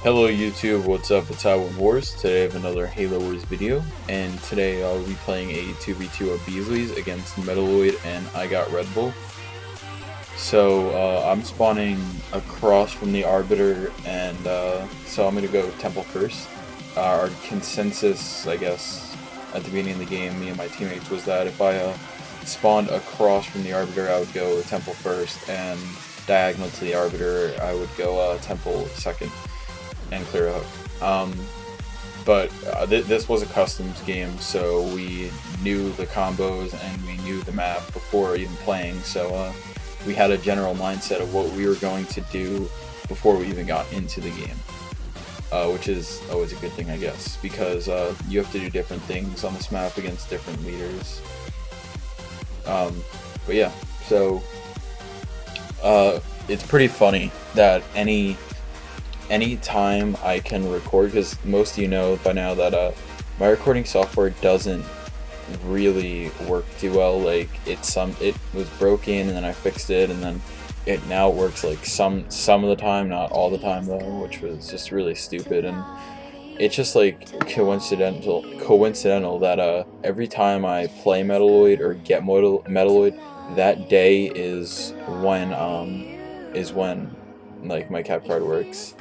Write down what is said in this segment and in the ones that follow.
Hello YouTube, what's up? It's With Wars. Today I have another Halo Wars video, and today I'll be playing a 2v2 of Beasleys against Metaloid, and I got REDBULL. So I'm spawning across from the Arbiter, and so I'm going to go Temple first. Our consensus, I guess, at the beginning of the game, me and my teammates, was that if I spawned across from the Arbiter, I would go Temple first, and diagonal to the Arbiter, I would go Temple second and clear a hook. This was a customs game, so we knew the combos and we knew the map before even playing, so we had a general mindset of what we were going to do before we even got into the game, which is always a good thing, I guess, because you have to do different things on this map against different leaders. But yeah, so it's pretty funny that any time I can record, because most of you know by now that my recording software doesn't really work too well. Like it was broken and then I fixed it, and then it now works like some of the time, not all the time though, which was just really stupid. And it's just like coincidental that every time I play Metaloid or get Metaloid, that day is when like my cap card works.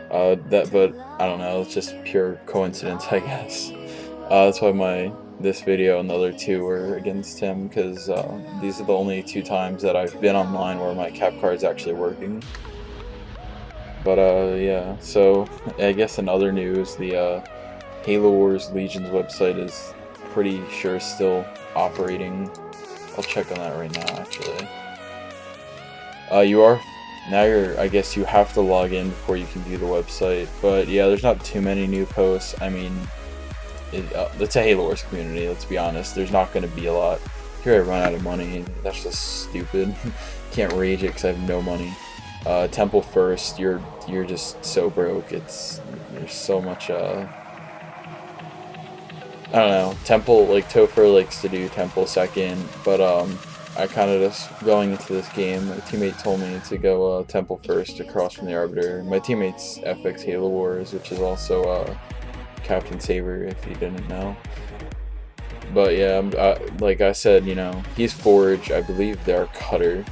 But I don't know, it's just pure coincidence, I guess. That's why this video and the other two were against him, because these are the only two times that I've been online where my cap card is actually working. But yeah, so I guess in other news, the Halo Wars Legion's website is pretty sure still operating. I'll check on that right now, actually. I guess you have to log in before you can view the website, but yeah, there's not too many new posts. I mean, it's a Halo Wars community, let's be honest. There's not going to be a lot. Here I run out of money, that's just stupid. Can't rage it because I have no money. Temple first, you're just so broke. There's so much, I don't know, Temple, like Topher likes to do Temple second, but I kind of just, going into this game, my teammate told me to go Temple first across from the Arbiter. My teammate's FX Halo Wars, which is also Captain Saber, if you didn't know. But yeah, like I said, you know, he's Forge, I believe they're Cutter.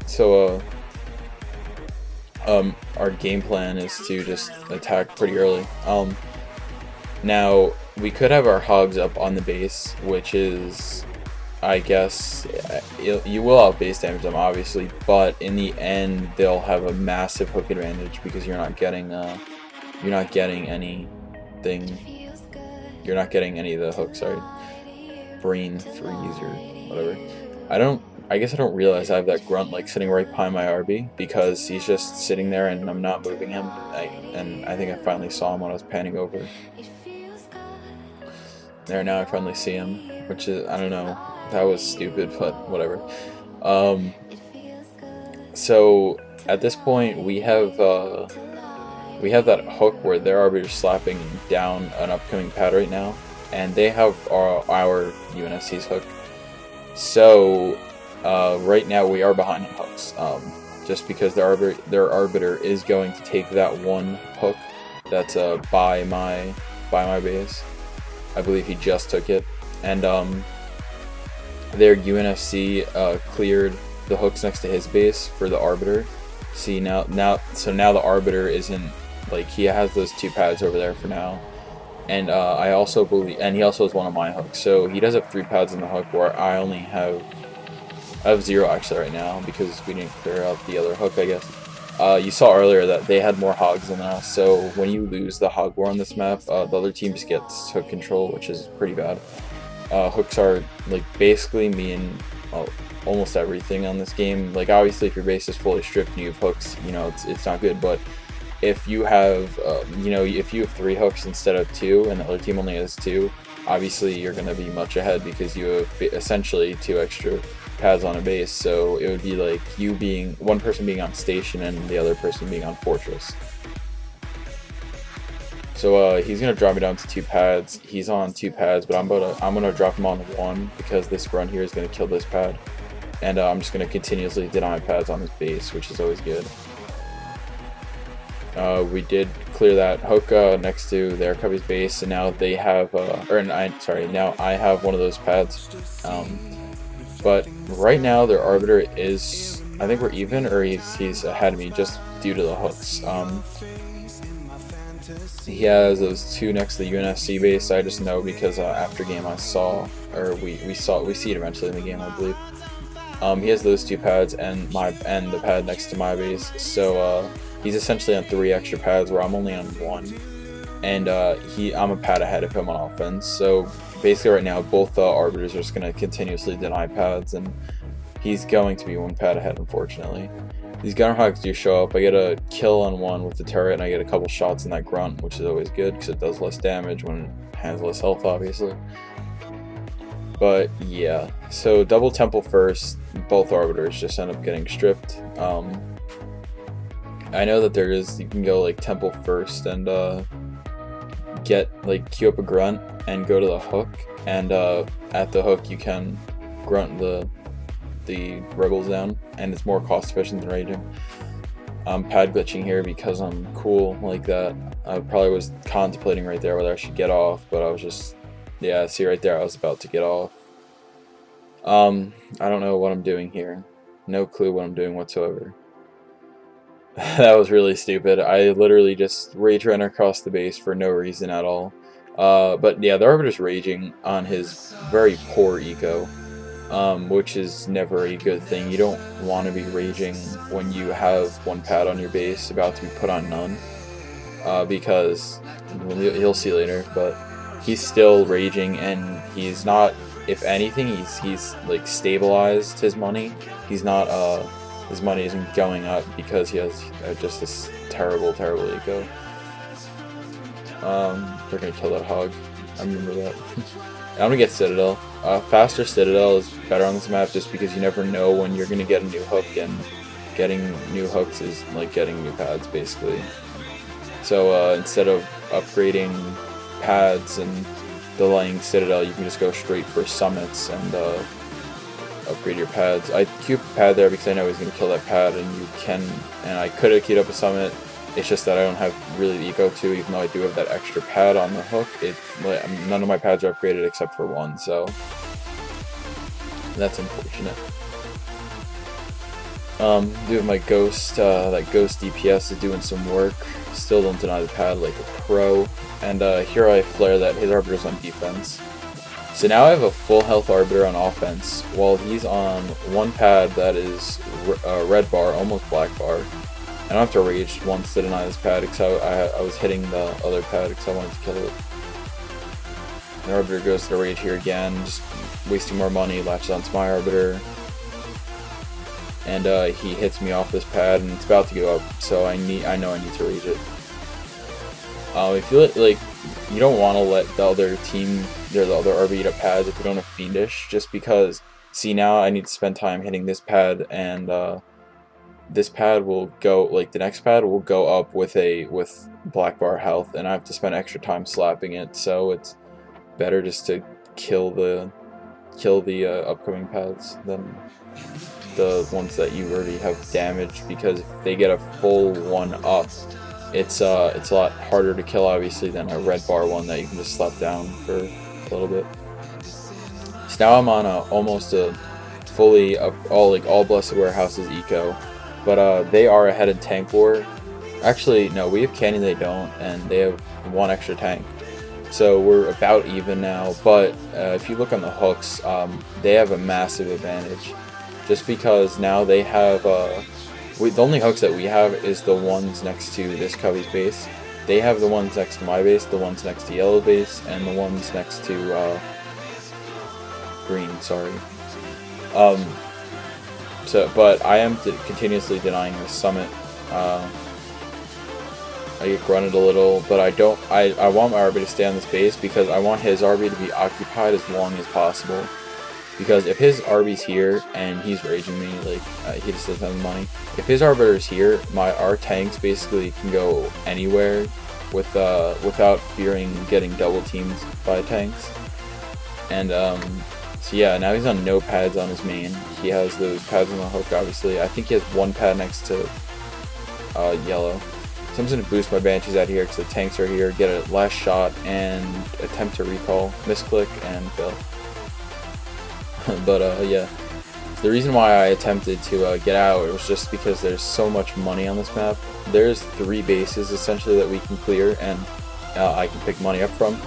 So our game plan is to just attack pretty early. Now, we could have our hogs up on the base, which is, I guess, you will have base damage them, obviously, but in the end they'll have a massive hook advantage because you're not getting any of the hooks. Sorry, brain freeze or whatever. I guess I don't realize I have that grunt like sitting right behind my RB because he's just sitting there and I'm not moving him. And I think I finally saw him when I was panning over. There, now I finally see him, which is, I don't know, that was stupid, but whatever. So at this point we have that hook where their Arbiter's slapping down an upcoming pad right now, and they have our UNSC's hook. So right now we are behind on hooks, just because their Arbiter is going to take that one hook that's by my base. I believe he just took it, and their UNSC cleared the hooks next to his base for the Arbiter. See, now the Arbiter isn't, like, he has those two pads over there for now, and I also believe, and he also has one of my hooks, so he does have 3 pads in the hook where I only have 0 actually right now because we didn't clear out the other hook, I guess. You saw earlier that they had more hogs than us, so when you lose the hog war on this map, the other team just gets hook control, which is pretty bad. Hooks are, like, basically mean almost everything on this game. Like, obviously if your base is fully stripped and you have hooks, you know, it's not good, but if you have if you have 3 hooks instead of 2 and the other team only has 2, obviously you're going to be much ahead because you have essentially 2 extra pads on a base. So it would be like you being, one person being on station and the other person being on fortress. So he's gonna drop me down to 2 pads. He's on 2 pads, but I'm gonna drop him on 1 because this grunt here is gonna kill this pad, and I'm just gonna continuously deny pads on his base, which is always good. We did clear that hook next to their Cubby's base, and now they have, now I have one of those pads. But right now their Arbiter is, I think we're even, or he's ahead of me just due to the hooks. He has those two next to the UNSC base. I just know because after game I saw, or we see it eventually in the game, I believe. He has those two pads and the pad next to my base, so he's essentially on 3 extra pads where I'm only on 1, and I'm a pad ahead of him on offense. So basically right now both Arbiters are just going to continuously deny pads, and he's going to be 1 pad ahead, unfortunately. These Gunnerhogs do show up. I get a kill on one with the turret, and I get a couple shots in that grunt, which is always good because it does less damage when it has less health, obviously. But yeah, so double temple first, both Arbiters just end up getting stripped. I know that you can go like temple first and queue up a grunt and go to the hook, and at the hook you can grunt the rebels down, and it's more cost efficient than raging. I'm pad glitching here because I'm cool like that. I probably was contemplating right there whether I should get off, but I was just, yeah, see right there, I was about to get off. I don't know what I'm doing here. No clue what I'm doing whatsoever. That was really stupid. I literally just rage ran across the base for no reason at all. But yeah, the Arbiter's raging on his very poor eco, which is never a good thing. You don't want to be raging when you have 1 pad on your base about to be put on none, because you'll see later, but he's still raging, and he's not, if anything, he's like stabilized his money. He's not, his money isn't going up because he has just this terrible eco. They're gonna kill that hog. I remember that. I'm gonna get Citadel. Faster Citadel is better on this map just because you never know when you're gonna get a new hook, and getting new hooks is like getting new pads basically. So instead of upgrading pads and delaying Citadel, you can just go straight for summits and upgrade your pads. I queued a pad there because I know he's going to kill that pad, and I could have queued up a summit. It's just that I don't have really the eco to, even though I do have that extra pad on the hook. None of my pads are upgraded except for 1, so that's unfortunate. Do have my ghost, that ghost DPS is doing some work. Still don't deny the pad like a pro. And here I flare that his Arbiter's on defense. So now I have a full health Arbiter on offense, while he's on 1 pad that is red bar, almost black bar. I don't have to rage once to deny this pad because I was hitting the other pad because I wanted to kill it. The Arbiter goes to the rage here again, just wasting more money, latches onto my Arbiter. And he hits me off this pad, and it's about to go up, so I know I need to rage it. I feel like you don't want to let the other team, the other RB eat up pads if you don't have Fiendish, just because, see, now I need to spend time hitting this pad, and this pad will go, like the next pad will go up with black bar health, and I have to spend extra time slapping it, so it's better just to kill the upcoming pads than the ones that you already have damaged, because if they get a full 1 up, it's a lot harder to kill obviously than a red bar one that you can just slap down for a little bit. So now I'm on almost a fully all Blessed Warehouse's eco, but they are ahead in tank war. Actually no, we have Canyon, they don't, and they have 1 extra tank. So we're about even now, but if you look on the hooks, they have a massive advantage. Just because now they have, the only hooks that we have is the ones next to this Cubby's base. They have the ones next to my base, the ones next to yellow base, and the ones next to green, sorry. But I am continuously denying this summit. I get grunted a little, but I want my RB to stay on this base because I want his RB to be occupied as long as possible. Because if his RB's here and he's raging me, like he just doesn't have the money. If his Arbiter's here, our tanks basically can go anywhere without fearing getting double teamed by tanks. And so yeah, now he's on no pads on his main. He has those pads on the hook, obviously. I think he has 1 pad next to yellow. So I'm just going to boost my Banshees out here because the tanks are here, get a last shot, and attempt to recall, misclick, and fail. But yeah, the reason why I attempted to get out was just because there's so much money on this map. There's 3 bases essentially that we can clear, and I can pick money up from,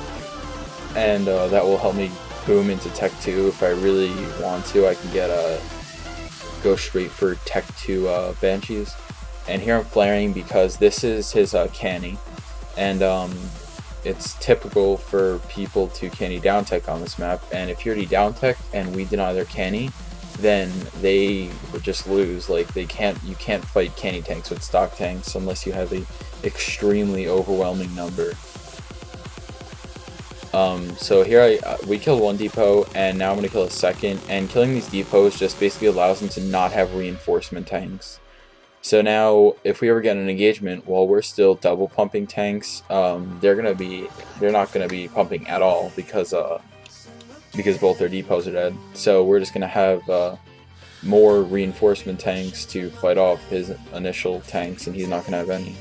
and that will help me boom into Tech 2 if I really want to. I can get go straight for Tech 2 Banshees. And here I'm flaring because this is his canny, and it's typical for people to canny down tech on this map, and if you already down tech and we deny their canny, then they would just lose. Like you can't fight canny tanks with stock tanks unless you have a extremely overwhelming number. So here we killed 1 depot, and now I'm going to kill a second, and killing these depots just basically allows them to not have reinforcement tanks. So now, if we ever get an engagement while we're still double pumping tanks, they're not gonna be pumping at all because both their depots are dead. So we're just gonna have more reinforcement tanks to fight off his initial tanks, and he's not gonna have any.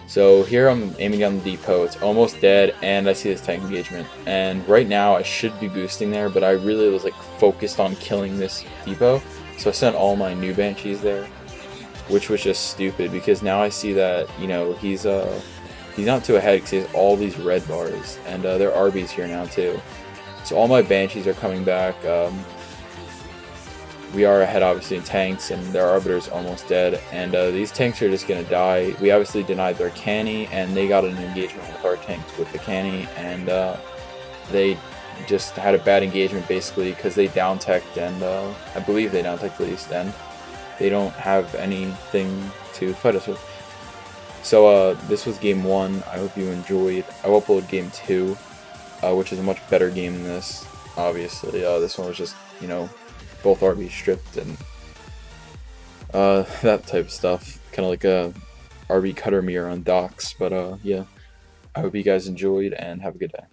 So here I'm aiming down the depot. It's almost dead, and I see this tank engagement. And right now I should be boosting there, but I really was like focused on killing this depot. So I sent all my new Banshees there, which was just stupid because now I see that, you know, he's not too ahead because he has all these red bars, and there are RBs here now too. So all my Banshees are coming back. We are ahead obviously in tanks, and their Arbiter's almost dead, and these tanks are just gonna die. We obviously denied their canny, and they got an engagement with our tanks with the canny, and they just had a bad engagement basically because they down teched, and I believe they down teched at least, and they don't have anything to fight us with. So this was game 1. I hope you enjoyed. I will upload game 2, which is a much better game than this. Obviously, this one was just, you know, both RB stripped and that type of stuff, kind of like a RB cutter mirror on docks. But yeah, I hope you guys enjoyed and have a good day.